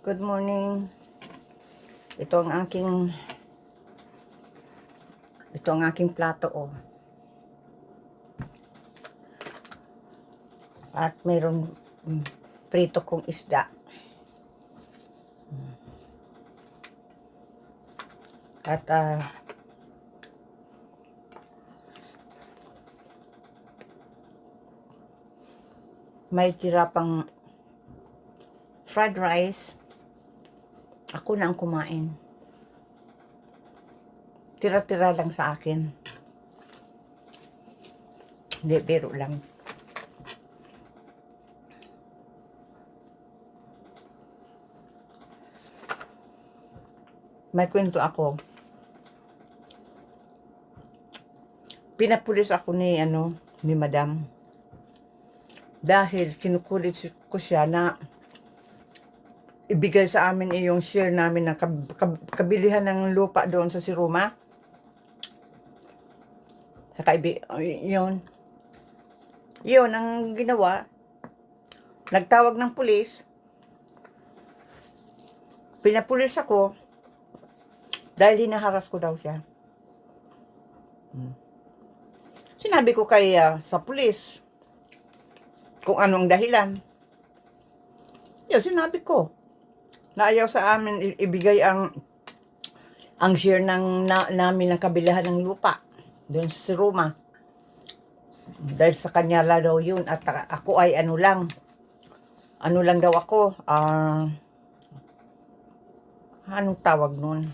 Good morning. Ito ang aking plato oh. At mayroon prito kong isda. At may tira pang fried rice. Ako na ang kumain. Tira-tira lang sa akin. Hindi, biro lang. May kwento ako. Pinapulis ako ni Madam. Dahil kinukulit ko siya na ibigay sa amin yung share namin ng kabilihan ng lupa doon sa Siroma. Saka yun ang ginawa. Nagtawag ng pulis. Pinapulis ako dahil hinaharas ko daw siya. Sinabi ko sa pulis kung anong dahilan. Yun, sinabi ko na ayaw sa amin ibigay ang share namin ng kabilahan ng lupa doon sa Roma. Dahil sa kanya daw yun. At ako ay ano lang daw ako. Anong tawag nun?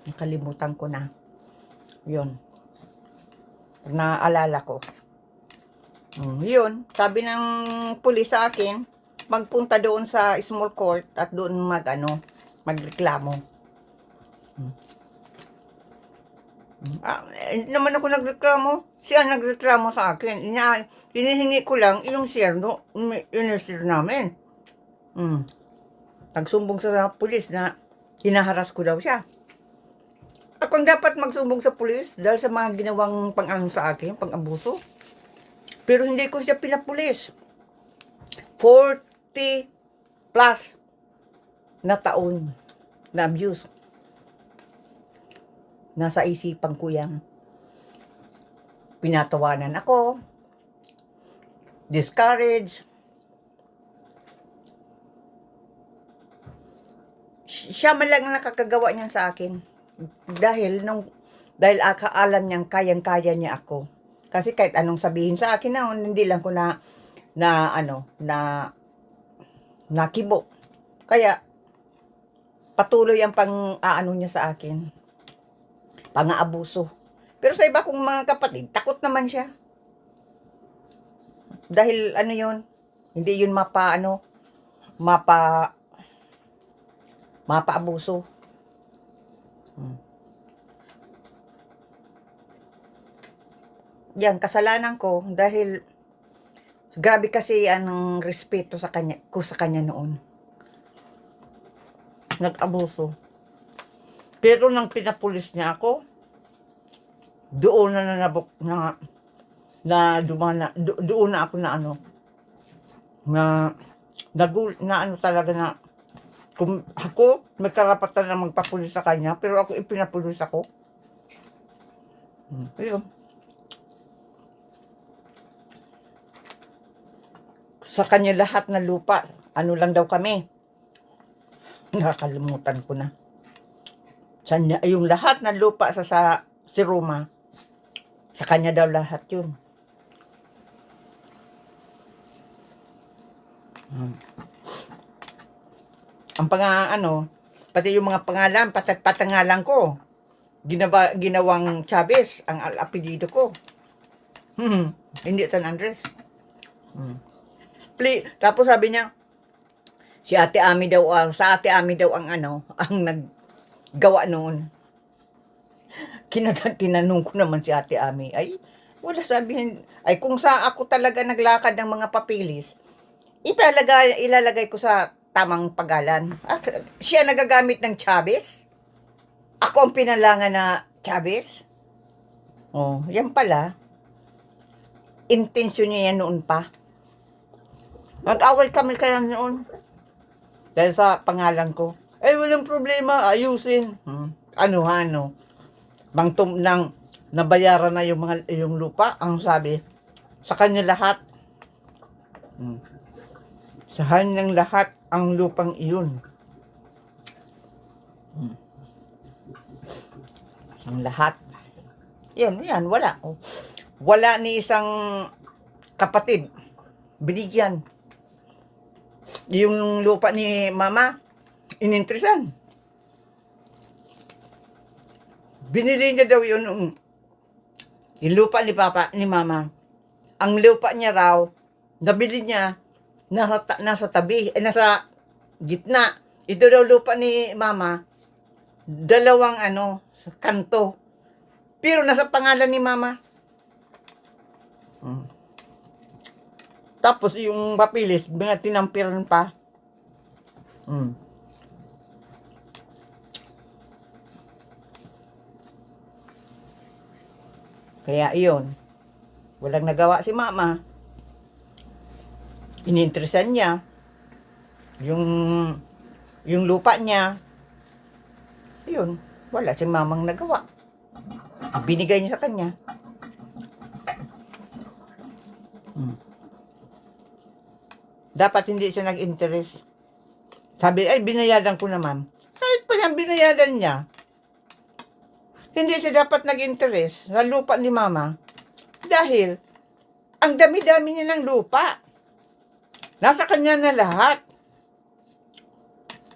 Nakalimutan ko na. Yun. Naalala ko. Yun, sabi ng pulis sa akin, magpunta doon sa small court at doon magreklamo. Hindi naman ako nagreklamo. Siya nagreklamo sa akin. Hinihingi ko lang yung share namin. Nagsumbong sa pulis na hinaharas ko daw siya. Akong dapat magsumbong sa pulis dahil sa mga ginawang pang-ano sa akin, pang-abuso. Pero hindi ko siya pinapulis. 40 plus na taon na abuse. Nasa isipan ko yan. Pinatawanan ako. Discouraged. Siya man lang nakakagawa niyan sa akin. Dahil alam niyang kayang-kaya niya ako. Kasi kahit anong sabihin sa akin hindi lang ko nakibo. Kaya patuloy ang pang-aano niya sa akin. Pang-aabuso. Pero sa iba kong mga kapatid, takot naman siya. Dahil yun, hindi yun mapa-abuso. Yan, kasalanan ko dahil grabe kasi ang respeto sa kanya noon. Nag-abuso. Pero nang pinapulis niya ako, doon doon na ako talaga na kung ako may karapatan na magpapulis sa kanya, pero ako ipinapulis ako. Ayun. Sa kanya lahat na lupa, lang daw kami. Nakakalimutan ko na. Yung lahat na lupa sa Roma, sa kanya daw lahat yun. Ang pati yung mga pangalan, patangalan ko, ginawang Chavez, ang apelyido ko. Hindi San Andres. Tapos sabi niya, sa Ate Ami daw ang naggawa noon. Tinanong ko naman si Ate Ami, ay wala sabihin, ay kung ako talaga naglakad ng mga papilis, ilalagay ko sa tamang pagalan. Siya nagagamit ng Chavez? Ako ang pinalangan na Chavez? Yan pala. Intensyon niya yan noon pa. Nag-away kami kaya noon. Dahil sa pangalan ko. Eh, walang problema, ayusin. Ano. Bangtum nang nabayaran na yung lupa, ang sabi, sa kanya lahat. Sa kanyang lahat ang lupang iyon. Ang lahat. Yan, wala. Wala ni isang kapatid. Binigyan. Yung lupa ni mama, ininteresan. Binili niya daw yung lupa ni papa, ni mama. Ang lupa niya raw, nabili niya, nasa tabi, nasa gitna. Ito daw lupa ni mama, dalawang kanto. Pero nasa pangalan ni mama. Tapos yung papilis, tinampiran pa. Kaya iyon, walang nagawa si mama. Ininteresan niya yung lupa niya. Yun, wala si mamang nagawa. Binigay niya sa kanya. Dapat hindi siya nag-interest. Sabi, ay, binayaran ko naman. Kahit pa yung binayaran niya, hindi siya dapat nag-interest sa lupa ni mama. Dahil, ang dami-dami niya ng lupa. Nasa kanya na lahat.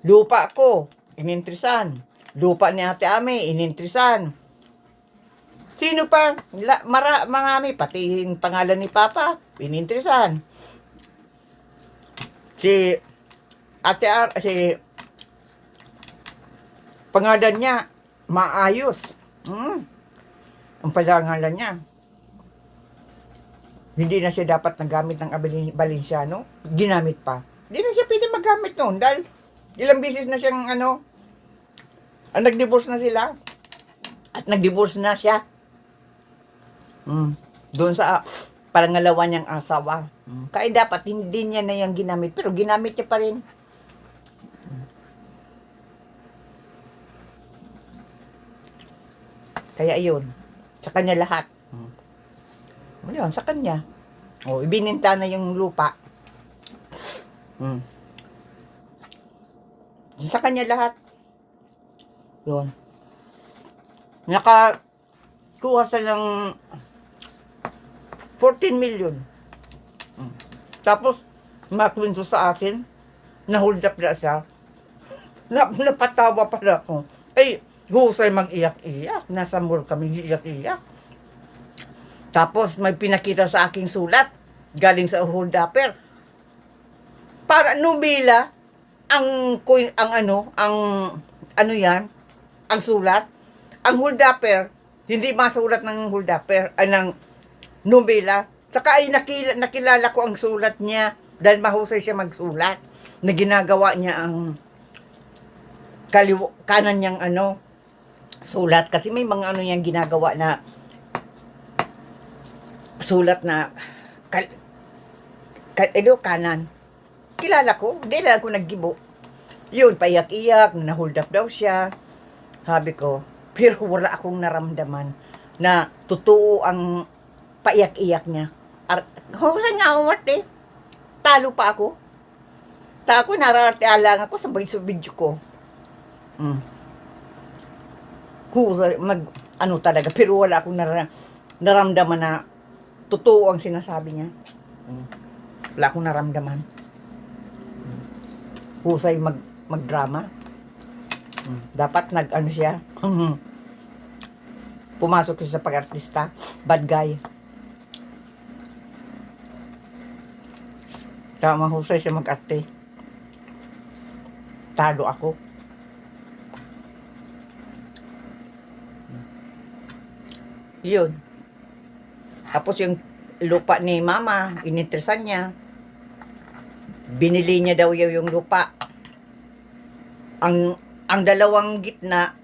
Lupa ko, ininteresan. Lupa ni Ate Ame, ininteresan. Sino pa? Marami, pati yung pangalan ni Papa, ininteresan. Si pangalan niya, maayos. Ang pangalan niya. Hindi na siya dapat nagamit ng Valenciano. Ginamit pa. Hindi na siya pwede magamit noon dahil ilang beses na siyang nag-divorce na sila. At nag-divorce na siya. Doon sa pangalawa niyang asawa. Kaya dapat hindi niya na yung ginamit. Pero ginamit niya pa rin. Kaya yun. Sa kanya lahat. Yun, sa kanya. Ibininta na yung lupa. Sa kanya lahat. Yun. Nakakuha sa ng 14 million. Tapos, makwento sa akin, na-hold up na siya. Napatawa pala ako. Ay, husay mag-iyak-iyak. Nasa mall kami, iyak-iyak. Tapos, may pinakita sa aking sulat. Galing sa hold upper. Para nubila, ang sulat. Ang hold upper, hindi masulat ng hold upper, ng nobela. Saka ay nakilala ko ang sulat niya dahil mahusay siya magsulat na ginagawa niya ang kanan niyang sulat kasi may mga niyang ginagawa na sulat na kanan. Kilala ko, hindi lang ako naggibo. Yun, paiyak-iyak, na-hold up daw siya. Sabi ko, pero wala akong naramdaman na totoo ang paiyak-iyak niya. Husay nga umart eh. Talo pa ako. Nararte lang ako sa video ko. Husay, talaga. Pero wala akong naramdaman na totoo ang sinasabi niya. Wala akong naramdaman. Husay magdrama. Dapat siya. Pumasok siya sa pag-artista. Bad guy. Kaya mahusay siya mag-arte. Talo ako. Yun. Tapos yung lupa ni mama, ininteresan niya. Binili niya daw yung lupa. Ang dalawang gitna,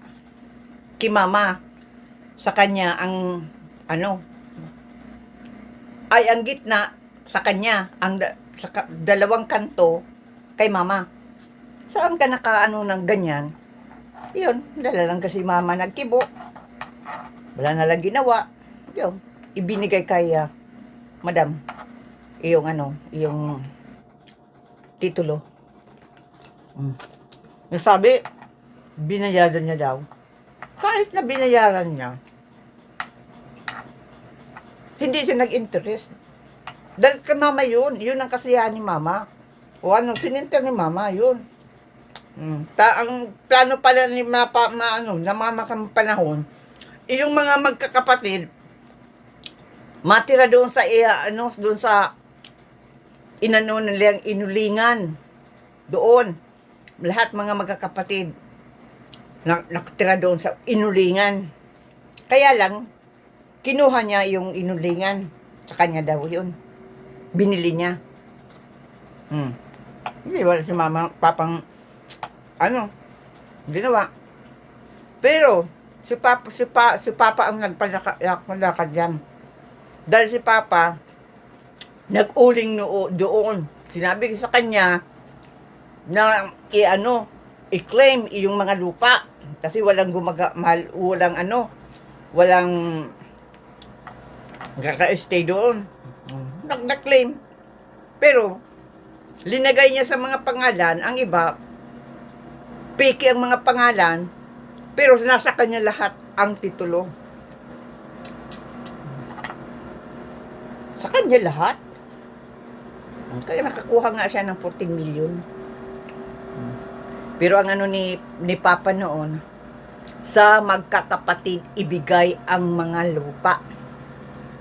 kay mama, sa kanya, ang gitna, sa kanya, dalawang kanto kay mama. Saan ka nakaano ng ganyan? Yun, dala lang kasi mama nagkibo. Wala na lang ginawa. Yun, ibinigay kay madam. Yung titulo. Nasabi, binayaran niya daw. Kahit na binayaran niya, hindi siya nag-interest. Dahil kay mama yun ang kasiyahan ni mama. O sininter ni mama, yun. Ang plano pala ni na mama kang panahon, yung mga magkakapatid, matira doon sa, doon sa, nilang inulingan. Doon. Lahat mga magkakapatid, nakatira doon sa inulingan. Kaya lang, kinuha niya yung inulingan. Sa kanya daw yun. Binili niya. Hindi wala si mama, papang, ginawa. Pero, si Papa ang nagpalakad yan. Dahil si Papa, nag-uling doon. Sinabi sa kanya, na i-claim yung mga lupa kasi walang walang kaka-stay doon. Nag-claim. Pero linagay niya sa mga pangalan, ang iba fake ang mga pangalan, pero nasa kanya lahat ang titulo. Sa kanya lahat. Kaya nakakuha nga siya ng 14 million. Pero ang ni Papa noon, sa magkakapatid ibigay ang mga lupa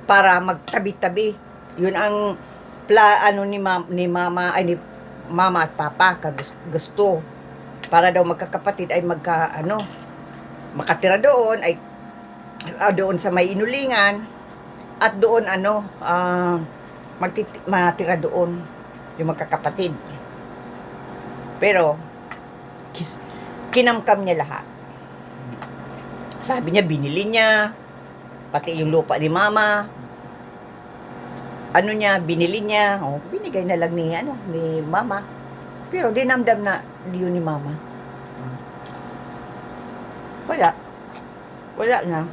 para magtabi-tabi. Yun ang ni Mama at Papa gusto. Para daw magkakapatid ay makatira doon ay doon sa may inulingan at doon matira doon yung magkakapatid. Pero kinamkam niya lahat. Sabi niya, binili niya, pati yung lupa ni Mama, binili niya, binigay na lang ni Mama. Pero dinamdam na yun ni Mama. Wala na.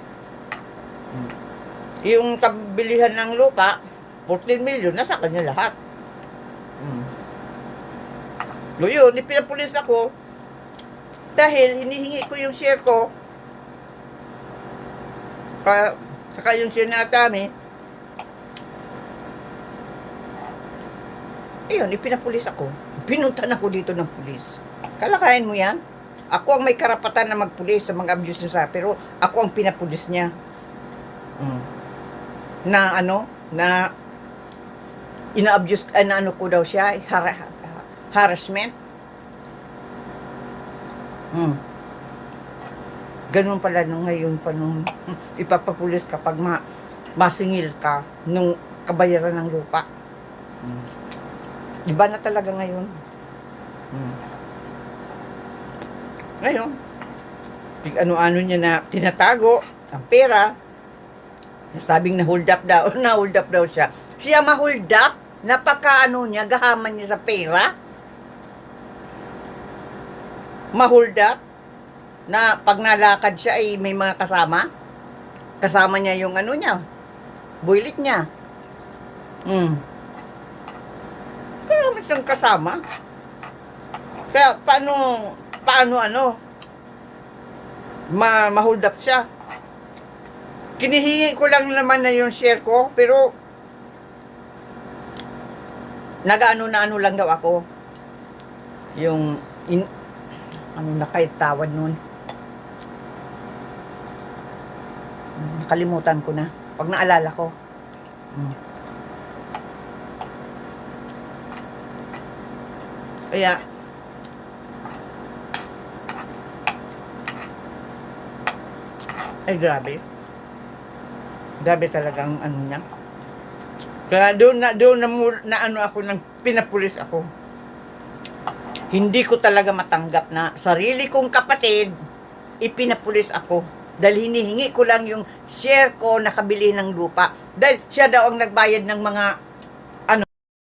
Yung tabilihan ng lupa, 14 million, nasa kanya lahat. Yun, pinapulis ako dahil hinihingi ko yung share ko saka yung share na Atami. Ayun, ipinapulis ako. Pinuntan ako dito ng pulis. Kalakayan mo yan? Ako ang may karapatan na magpulis sa mga abuse niya, pero ako ang pinapulis niya. Na ina-abuse, ko daw siya, harassment. Ganun pala ngayon pa nung ipapapulis kapag masingil ka nung kabayaran ng lupa. Iba na talaga ngayon. Ngayon, ano-ano niya na tinatago ang pera. Sabing na-hold up daw siya. Siya ma-hold up? Niya, gahaman niya sa pera? Ma-hold up? Na pag nalakad siya ay may mga kasama? Kasama niya yung niya, builit niya. Kaya may siyang kasama. Kaya paano ma-hold up siya? Kinihingi ko lang naman na yung share ko, pero na lang daw ako. Yung nakaitawan nun. Nakalimutan ko na. Pag naalala ko. Kaya ay grabe talagang niya. Kaya doon na ako nang pinapulis ako. Hindi ko talaga matanggap na sarili kong kapatid ipinapulis ako. Dahil hinihingi ko lang yung share ko na kabili ng lupa. Dahil siya daw ang nagbayad ng mga